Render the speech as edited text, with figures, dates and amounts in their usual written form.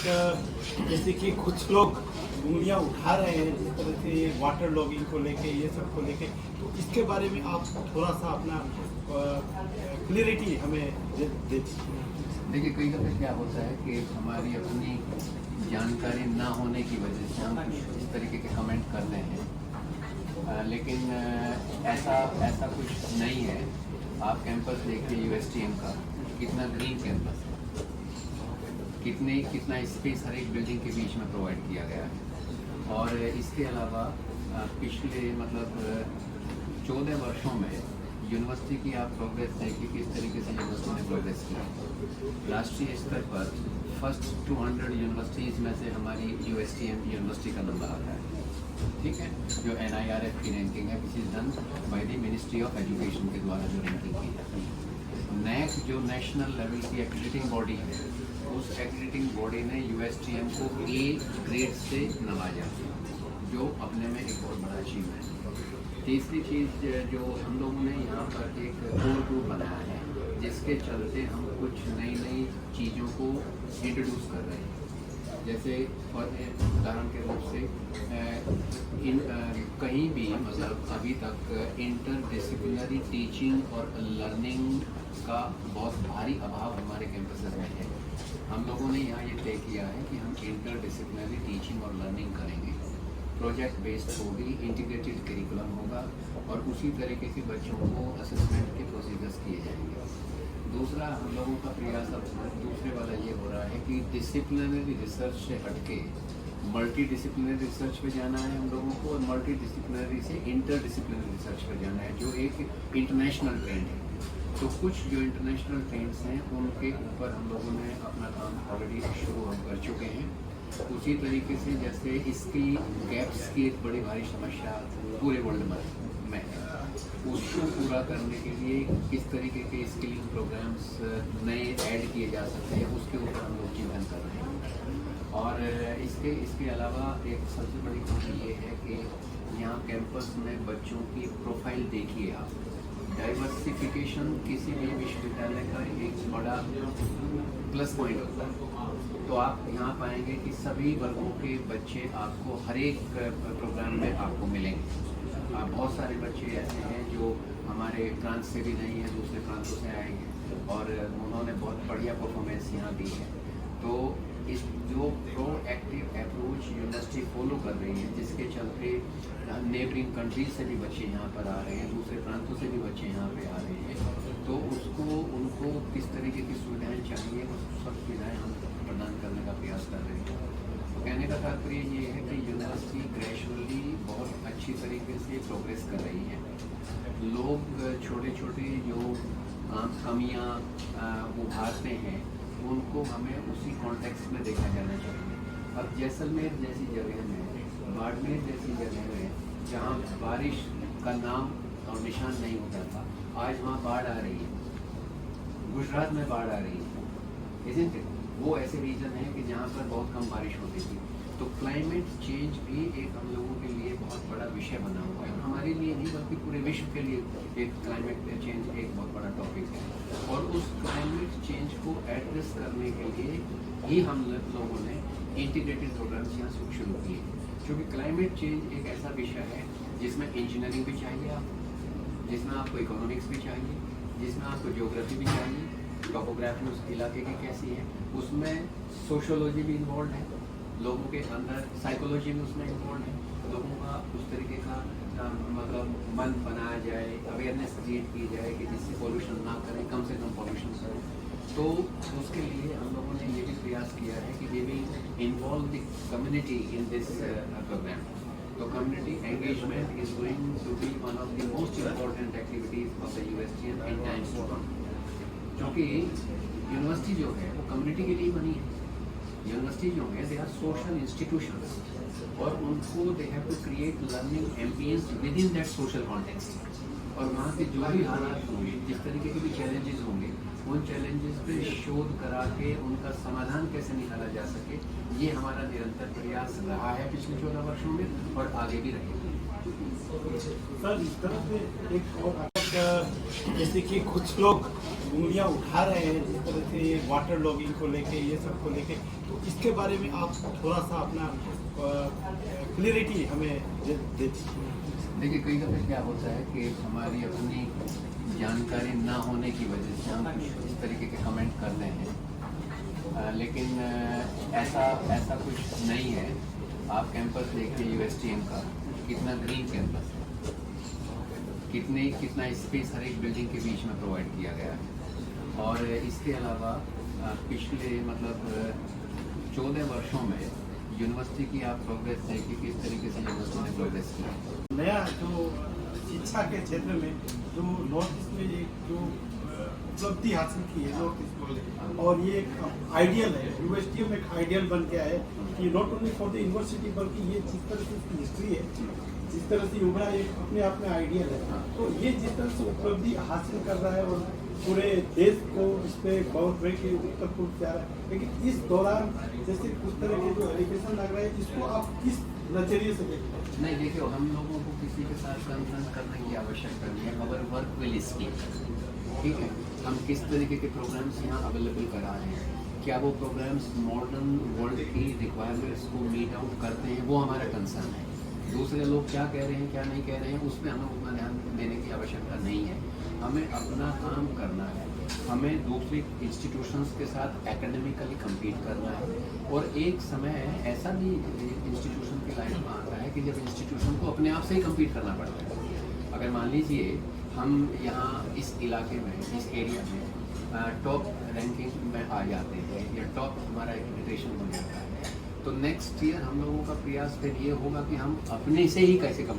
जैसे कि कुछ लोग उंगलियां उठा रहे हैं जिस तरह से ये वाटर लॉगिंग को लेके, ये सब को लेके, तो इसके बारे में आप थोड़ा सा अपना क्लियरिटी हमें दे दीजिए। देखिए, कई दफ़े क्या होता है कि हमारी अपनी जानकारी ना होने की वजह से हम इस तरीके के कमेंट करते हैं, लेकिन ऐसा कुछ नहीं है। आप कैंपस देखिए यूएसटीएम का, कितना ग्रीन कैंपस है, कितना स्पेस हर एक बिल्डिंग के बीच में प्रोवाइड किया गया है। और इसके अलावा पिछले 14 वर्षों में यूनिवर्सिटी की आप प्रोग्रेस देखिए, किस तरीके से यूनिवर्सिटी ने प्रोग्रेस किया। राष्ट्रीय स्तर पर फर्स्ट 200 यूनिवर्सिटीज़ में से हमारी यूएसटीएम यूनिवर्सिटी का नंबर आता है, ठीक है, जो NIRF की रैंकिंग है, which is done by the ministry of education के द्वारा जो रैंकिंग की जाती है। NAAC जो नेशनल लेवल की एक्रेडिटिंग बॉडी है, उस एक्रेडिटिंग बॉडी ने यूएसटीएम को A ग्रेड से नवाजा, जो अपने में एक बहुत बड़ा अचीवमेंट है। तीसरी चीज़ जो हम लोगों ने यहाँ पर एक कोर ग्रुप बनाया है, जिसके चलते हम कुछ नई चीज़ों को इंट्रोड्यूस कर रहे हैं। जैसे उदाहरण के रूप से कहीं भी अभी तक इंटरडिसिप्लिनरी टीचिंग और लर्निंग का बहुत भारी अभाव हमारे कैंपसेस में है। हम लोगों ने यहाँ ये तय किया है कि हम इंटरडिसिप्लिनरी टीचिंग और लर्निंग करेंगे, प्रोजेक्ट बेस्ड होगी, इंटीग्रेटेड करिकुलम होगा, और उसी तरीके से बच्चों को असेसमेंट के प्रोसीजर्स किए जाएंगे। दूसरा हम लोगों का प्रयास अब दूसरे वाला ये हो रहा है कि डिसिप्लिनरी रिसर्च से हटके मल्टी डिसिप्लिनरी रिसर्च पे जाना है हम लोगों को, और मल्टी डिसिप्लिनरी से इंटरडिसिप्लिनरी रिसर्च पे जाना है, जो एक इंटरनेशनल ट्रेंड है। तो कुछ जो इंटरनेशनल ट्रेंड्स हैं उनके ऊपर हम लोगों ने अपना काम ऑलरेडी शुरू हम कर चुके हैं। उसी तरीके से जैसे स्किल गैप्स की एक बड़ी भारी समस्या पूरे वर्ल्ड में है, उसको पूरा करने के लिए किस तरीके के स्किलिंग प्रोग्राम्स नए ऐड किए जा सकते हैं, उसके ऊपर हम लोग चिंतन कर रहे हैं। और इसके अलावा एक सबसे बड़ी बात ये है कि यहाँ कैंपस में बच्चों की प्रोफाइल देखिए आप, डाइवर्सिफिकेशन किसी भी विश्वविद्यालय का एक बड़ा प्लस पॉइंट होता है। तो आप यहाँ पाएंगे कि सभी वर्गों के बच्चे आपको हर एक प्रोग्राम में आपको मिलेंगे। बहुत सारे बच्चे ऐसे हैं जो हमारे प्रांत से भी नहीं हैं, दूसरे प्रांतों से आएंगे, और उन्होंने बहुत बढ़िया परफॉर्मेंस यहाँ दी है। तो इस जो प्रोएक्टिव अप्रोच यूनिवर्सिटी फॉलो कर रही है, जिसके चलते नेबरिंग कंट्रीज से भी बच्चे यहाँ पर आ रहे हैं, दूसरे प्रांतों से भी बच्चे यहाँ पे आ रहे हैं, तो उनको किस तरीके की सुविधाएं चाहिए, उस सब सुविधाएँ हम प्रदान करने का प्रयास कर रहे हैं। तो कहने का तात्पर्य ये है कि यूनिवर्सिटी ग्रेजुअली बहुत अच्छी तरीके से प्रोग्रेस कर रही है। लोग छोटे छोटे जो कमियाँ उभारते हैं, उनको हमें उसी कॉन्टेक्स्ट में देखा जाना चाहिए। अब जैसलमेर जैसी जगह में, बाड़मेर जैसी जगह में, जहाँ बारिश का नाम और निशान नहीं होता था, आज वहाँ बाढ़ आ रही है। गुजरात में बाढ़ आ रही है, इसलिए वो ऐसे रीजन है कि जहाँ पर बहुत कम बारिश होती थी। तो क्लाइमेट चेंज भी एक हम लोगों के लिए बहुत बड़ा विषय बना हुआ है, हमारे लिए नहीं बल्कि पूरे विश्व के लिए एक क्लाइमेट चेंज एक बहुत बड़ा टॉपिक है। और उस क्लाइमेट चेंज को एड्रेस करने के लिए ही हम लोगों ने इंटीग्रेटेड प्रोग्राम्स यहाँ शुरू किए, क्योंकि क्लाइमेट चेंज एक ऐसा विषय है जिसमें इंजीनियरिंग भी चाहिए आपको, जिसमें आपको इकोनॉमिक्स भी चाहिए, जिसमें आपको ज्योग्राफी भी चाहिए, टोपोग्राफी उस इलाके की कैसी है, उसमें सोशोलॉजी भी इन्वॉल्व है, लोगों के अंदर साइकोलॉजी भी उसमें इन्वॉल्व है, लोगों का उस तरीके का मन बनाया जाए, अवेयरनेस क्रिएट की जाए कि जिससे पोल्यूशन ना करें, कम से कम पोल्यूशन करें। तो उसके लिए हम लोगों ने ये भी प्रयास किया है कि we will involve the community in this programme. तो community engagement is going to be one of the most important activities of the university in times to come, क्योंकि यूनिवर्सिटी जो है वो कम्युनिटी के लिए बनी है। यूनिवर्सिटी जो है दे आर सोशल इंस्टीट्यूशंस, और उनको they have to create learning ambience within that social context. और वहाँ के जो भी हालात होंगे, जिस तरीके के भी चैलेंजेस होंगे, उन चैलेंजेस पे शोध करा के उनका समाधान कैसे निकाला जा सके, ये हमारा निरंतर प्रयास रहा है पिछले 14 वर्षों में, और आगे भी रहेगा। सर, इस तरह से एक और जैसे कि कुछ लोग उंगलियां उठा रहे हैं जिस तरह से वाटर लॉगिंग को लेके ये सब को लेके, तो इसके बारे में आप थोड़ा सा अपना क्लियरिटी हमें दे दीजिए। देखिए, कई दफ़े क्या होता है कि हमारी अपनी जानकारी ना होने की वजह से हम कुछ इस तरीके के कमेंट करते हैं, लेकिन ऐसा कुछ नहीं है। आप कैंपस देखिए यूएसटीएम का, कितना ग्रीन कैंपस है, कितना स्पेस हर एक बिल्डिंग के बीच में प्रोवाइड किया गया है। और इसके अलावा पिछले मतलब 14 वर्षों में यूनिवर्सिटी की आप प्रोग्रेस देखिए, किस तरीके से यूनिवर्सिटी ने प्रोग्रेस की है। नया जो शिक्षा के क्षेत्र में जो नॉर्थ ईस्ट में एक जो उपलब्धि हासिल की है नॉर्थ ईस्ट में, और ये एक आइडियल है, यूनिवर्सिटी में एक आइडियल बन गया है कि not only for the university बल्कि ये जिस तरह से इसकी हिस्ट्री है, जिस तरह से युवा एक अपने आप में आइडियल है, तो ये जिस तरह से उपलब्धि हासिल कर रहा है और पूरे देश को इस पर बहुत बड़े के उत्तर पूर्व जा रहा है, लेकिन इस दौरान जैसे कुछ तरह के जो एलिगेशन लग रहा है, इसको आप किस नजरिए से देखते हैं? नहीं, देखिए, हम लोगों को किसी के साथ कंसर्न करने की आवश्यकता नहीं है। अवर वर्क विल स्पीक, ठीक है। हम किस तरीके के प्रोग्राम्स यहाँ अवेलेबल करा रहे हैं, क्या वो प्रोग्राम्स मॉडर्न वर्ल्ड की रिक्वायरमेंट्स को मीट आउट करते हैं, वो हमारा कंसर्न है। दूसरे लोग क्या कह रहे हैं, क्या नहीं कह रहे हैं, उसमें हमें उतना ध्यान देने की आवश्यकता नहीं है। हमें अपना काम करना है, हमें दूसरी इंस्टीट्यूशंस के साथ एकेडमिकली compete करना है। और एक समय ऐसा भी इंस्टीट्यूशन की लाइफ में आता है कि जब इंस्टीट्यूशन को अपने आप से ही compete करना पड़ता है। अगर मान लीजिए हम यहाँ इस इलाके में, इस एरिया में टॉप रैंकिंग में आ जाते हैं या टॉप हमारा एक्रेडिटेशन हो जाता है, तो नेक्स्ट ईयर हम लोगों का प्रयास फिर ये होगा कि हम अपने से ही कैसे